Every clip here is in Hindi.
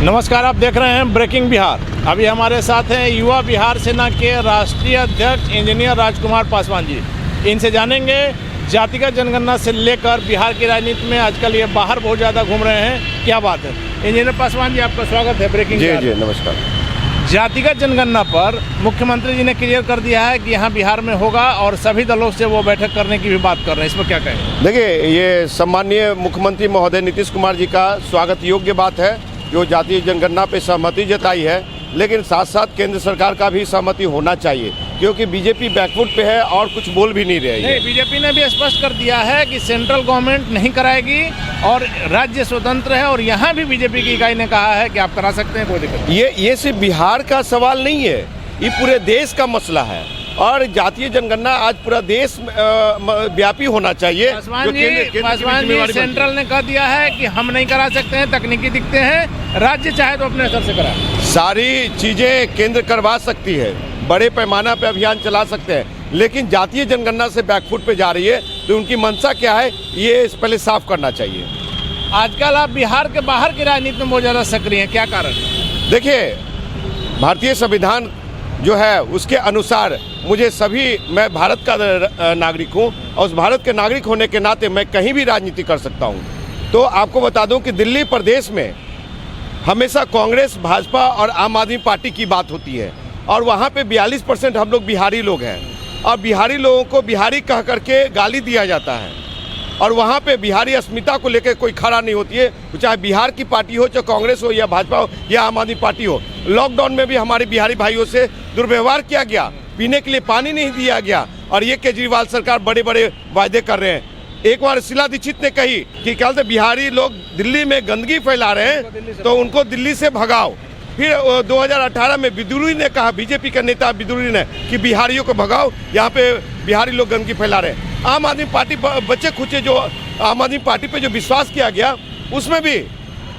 नमस्कार, आप देख रहे हैं ब्रेकिंग बिहार। अभी हमारे साथ हैं युवा बिहार सेना के राष्ट्रीय अध्यक्ष इंजीनियर राजकुमार पासवान जी। इनसे जानेंगे जातिगत जनगणना से लेकर बिहार की राजनीति में आजकल ये बाहर बहुत ज़्यादा घूम रहे हैं, क्या बात है। इंजीनियर पासवान जी, आपका स्वागत है ब्रेकिंग बिहार। जी नमस्कार। जातिगत जनगणना पर मुख्यमंत्री जी ने क्लियर कर दिया है कि यहाँ बिहार में होगा और सभी दलों से वो बैठक करने की भी बात कर रहे हैं, इस पर क्या कहें। देखिए, ये सम्माननीय मुख्यमंत्री महोदय नीतीश कुमार जी का स्वागत योग्य बात है जो जातीय जनगणना पे सहमति जताई है, लेकिन साथ साथ केंद्र सरकार का भी सहमति होना चाहिए, क्योंकि बीजेपी बैकफुट पे है और कुछ बोल भी नहीं रही है। बीजेपी ने भी स्पष्ट कर दिया है कि सेंट्रल गवर्नमेंट नहीं कराएगी और राज्य स्वतंत्र है, और यहाँ भी बीजेपी की इकाई ने कहा है कि आप करा सकते हैं, कोई दिक्कत नहीं। ये सिर्फ बिहार का सवाल नहीं है, ये पूरे देश का मसला है और जातीय जनगणना आज पूरा देश व्यापी होना चाहिए। पासवान जी, सेंट्रल ने कह दिया है कि हम नहीं करा सकते हैं, तकनीकी दिखते हैं, राज्य चाहे तो अपने स्तर से कराए। सारी चीजें केंद्र करवा सकती है, बड़े पैमाना पे अभियान चला सकते हैं, लेकिन जातीय जनगणना से बैकफुट पे जा रही है, तो उनकी मंशा क्या है ये पहले साफ करना चाहिए। आजकल आप बिहार के बाहर की राजनीति में बहुत ज़्यादा सक्रिय हैं, क्या कारण? देखिए, भारतीय संविधान जो है उसके अनुसार मैं भारत का नागरिक हूँ और उस भारत के नागरिक होने के नाते मैं कहीं भी राजनीति कर सकता हूँ। तो आपको बता दूं कि दिल्ली प्रदेश में हमेशा कांग्रेस, भाजपा और आम आदमी पार्टी की बात होती है और वहाँ पे 42% हम लोग बिहारी लोग हैं और बिहारी लोगों को बिहारी कह करके गाली दिया जाता है और वहाँ पे बिहारी अस्मिता को लेकर कोई खड़ा नहीं होती है, चाहे बिहार की पार्टी हो, चाहे कांग्रेस हो या भाजपा हो या आम आदमी पार्टी हो। लॉकडाउन में भी हमारे बिहारी भाइयों से दुर्व्यवहार किया गया, पीने के लिए पानी नहीं दिया गया और ये केजरीवाल सरकार बड़े बड़े वायदे कर रहे हैं। एक बार शीला दीक्षित ने कही कि क्या बिहारी लोग दिल्ली में गंदगी फैला रहे हैं तो उनको दिल्ली से भगाओ। फिर 2018 में विदुरी ने कहा, बीजेपी के नेता विदुरी ने, कि बिहारियों को भगाओ, यहाँ पे बिहारी लोग गंदगी फैला रहे हैं। आम आदमी पार्टी बच्चे खुचे जो आम आदमी पार्टी पे जो विश्वास किया गया, उसमें भी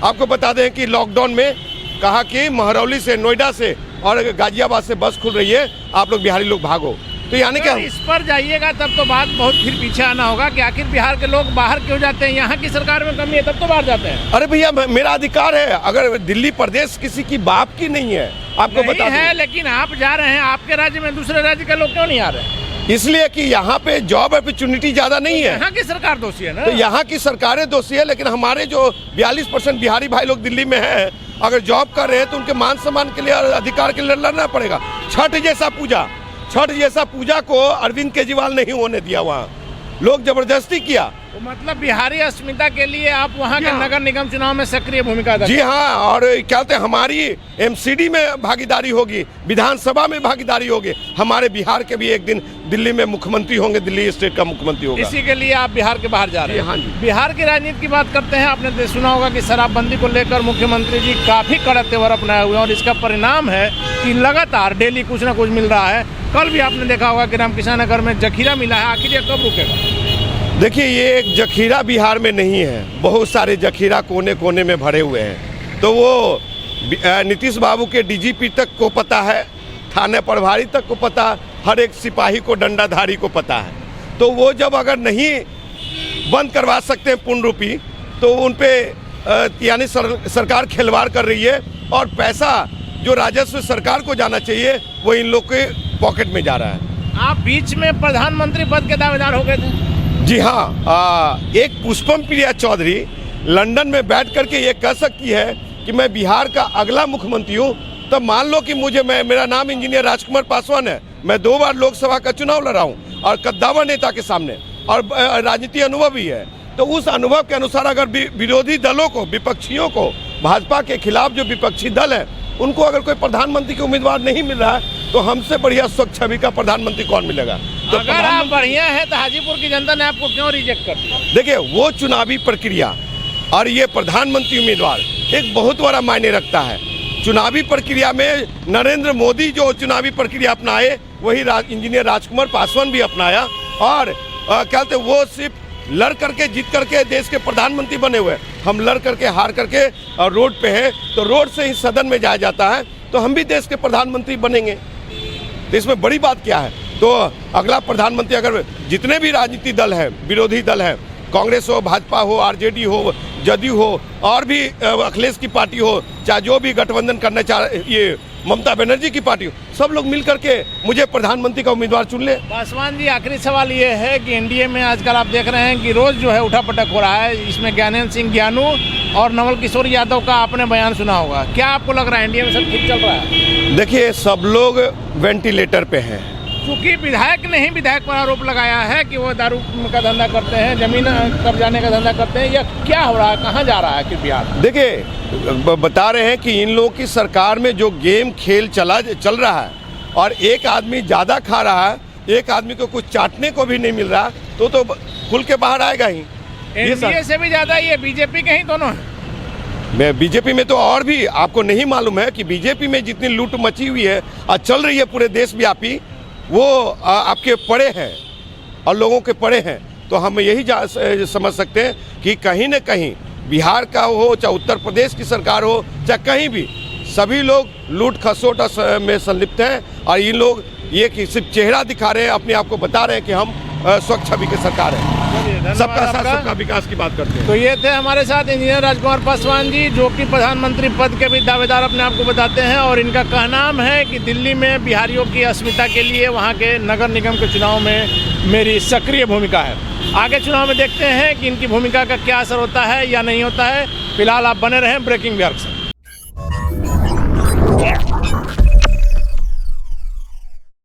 आपको बता दें कि लॉकडाउन में कहा कि महरौली से, नोएडा से और गाजियाबाद से बस खुल रही है, आप लोग बिहारी लोग भागो। तो यानी क्या इस पर जाइएगा तब तो बात बहुत फिर पीछे आना होगा कि आखिर बिहार के लोग बाहर क्यों जाते हैं, यहाँ की सरकार में कमी है तब तो बाहर जाते हैं। अरे भैया, मेरा अधिकार है, अगर दिल्ली प्रदेश किसी की बाप की नहीं है, आपको बता है, लेकिन आप जा रहे हैं, आपके राज्य में दूसरे राज्य के लोग क्यों नहीं आ रहे हैं? इसलिए कि यहाँ पे जॉब अपॉर्चुनिटी ज्यादा नहीं है। यहाँ की सरकार दोषी है ना? तो यहाँ की सरकारें दोषी है, लेकिन हमारे जो 42% बिहारी भाई लोग दिल्ली में हैं, अगर जॉब कर रहे हैं तो उनके मान सम्मान के लिए, अधिकार के लिए लड़ना पड़ेगा। छठ जैसा पूजा को अरविंद केजरीवाल नहीं होने दिया, वहाँ लोग जबरदस्ती किया। तो मतलब बिहारी अस्मिता के लिए आप वहाँ के नगर निगम चुनाव में सक्रिय भूमिका अदा? जी हाँ, और क्या कहते हैं, हमारी एमसीडी में भागीदारी होगी, विधानसभा में भागीदारी होगी। हमारे बिहार के भी एक दिन दिल्ली में मुख्यमंत्री होंगे, दिल्ली स्टेट का मुख्यमंत्री होगा। इसी के लिए आप बिहार के बाहर जा रहे हैं? हाँ जी। बिहार की राजनीति की बात करते हैं। आपने सुना होगा कि शराबबंदी को लेकर मुख्यमंत्री जी काफी कड़क तेवर अपनाए हुए हैं और इसका परिणाम है कि लगातार डेली कुछ न कुछ मिल रहा है। कल भी आपने देखा होगा कि रामकिशन नगर में जखीरा मिला है, आखिर ये कब रुकेगा? देखिए, ये एक जखीरा बिहार में नहीं है, बहुत सारे जखीरा कोने कोने में भरे हुए हैं। तो वो नीतीश बाबू के डीजीपी तक को पता है, थाने प्रभारी तक को पता, हर एक सिपाही को, डंडाधारी को पता है। तो वो जब अगर नहीं बंद करवा सकते हैं पूर्ण रूपी, तो उन पे यानी सरकार खिलवाड़ कर रही है और पैसा जो राजस्व सरकार को जाना चाहिए वो इन लोग के पॉकेट में जा रहा है। आप बीच में प्रधानमंत्री पद के दावेदार हो गए थे? जी हाँ, एक पुष्पम प्रिया चौधरी लंदन में बैठ करके ये कह सकती है कि मैं बिहार का अगला मुख्यमंत्री हूँ, तब मान लो कि मेरा नाम इंजीनियर राजकुमार पासवान है, मैं 2 बार लोकसभा का चुनाव लड़ा हूँ और कद्दावर नेता के सामने, और राजनीति अनुभव भी है। तो उस अनुभव के अनुसार अगर विरोधी दलों को, विपक्षियों को, भाजपा के खिलाफ जो विपक्षी दल है, उनको अगर कोई प्रधानमंत्री के उम्मीदवार नहीं मिल रहा है, तो हमसे बढ़िया स्वच्छ छवि का प्रधानमंत्री कौन मिलेगा? तो अगर आप बढ़िया है तो हाजीपुर की जनता ने आपको क्यों रिजेक्ट कर दिया? देखिए, वो चुनावी प्रक्रिया और ये प्रधानमंत्री उम्मीदवार एक बहुत बड़ा मायने रखता है। चुनावी प्रक्रिया में नरेंद्र मोदी जो चुनावी प्रक्रिया अपनाए, वही इंजीनियर राजकुमार पासवान भी अपनाया और क्या कहते, वो सिर्फ लड़ करके जीत करके देश के प्रधानमंत्री बने हुए। हम लड़ करके हार करके और रोड पे हैं, तो रोड से ही सदन में जाया जाता है, तो हम भी देश के प्रधानमंत्री बनेंगे। तो इसमें बड़ी बात क्या है? तो अगला प्रधानमंत्री, अगर जितने भी राजनीतिक दल हैं, विरोधी दल हैं, कांग्रेस हो, भाजपा हो, आरजेडी हो, जदयू हो और भी अखिलेश की पार्टी हो, चाहे जो भी गठबंधन करना चाह ये ममता बनर्जी की पार्टी हो, सब लोग मिल करके मुझे प्रधानमंत्री का उम्मीदवार चुन ले। पासवान जी, आखिरी सवाल ये है कि एनडीए में आजकल आप देख रहे हैं कि रोज जो है उठापटक हो रहा है। इसमें ज्ञानेंद्र सिंह ज्ञानू और नवल किशोर यादव का आपने बयान सुना होगा, क्या आपको लग रहा है एनडीए में सब ठीक चल रहा है? देखिए, सब लोग वेंटिलेटर पे हैं। क्योंकि विधायक ने ही विधायक पर आरोप लगाया है कि वो दारू का धंधा करते हैं, जमीन कब्जाने का धंधा करते हैं, या क्या हो रहा है, कहाँ जा रहा है कि बिहार? देखिए, बता रहे हैं कि इन लोगों की सरकार में जो गेम खेल चल रहा है और एक आदमी ज़्यादा खा रहा है, एक आदमी को कुछ चाटने को भी नहीं मिल रहा, तो खुल के बाहर आएगा ही। एनडीए से भी ज़्यादा ये बीजेपी के ही दोनों हैं। मैं बीजेपी में तो और भी आपको नहीं मालूम है कि बीजेपी में जितनी लूट मची हुई है और चल रही है पूरे देशव्यापी, वो आपके पड़े हैं और लोगों के पड़े हैं। तो हम यही समझ सकते हैं कि कहीं न कहीं बिहार का हो, चाहे उत्तर प्रदेश की सरकार हो, चाहे कहीं भी, सभी लोग लूट खसोट में संलिप्त हैं और ये लोग ये कि सिर्फ चेहरा दिखा रहे हैं, अपने आप को बता रहे हैं कि हम स्वच्छ छवि के सरकार है, सबका साथ सबका विकास की बात करते हैं। तो ये थे हमारे साथ इंजीनियर राजकुमार पासवान जी, जो कि प्रधानमंत्री पद के भी दावेदार अपने आप को बताते हैं, और इनका कहना है कि दिल्ली में बिहारियों की अस्मिता के लिए वहाँ के नगर निगम के चुनाव में मेरी सक्रिय भूमिका है। आगे चुनाव में देखते हैं कि इनकी भूमिका का क्या असर होता है या नहीं होता है। फिलहाल आप बने रहें ब्रेकिंग बिहार से।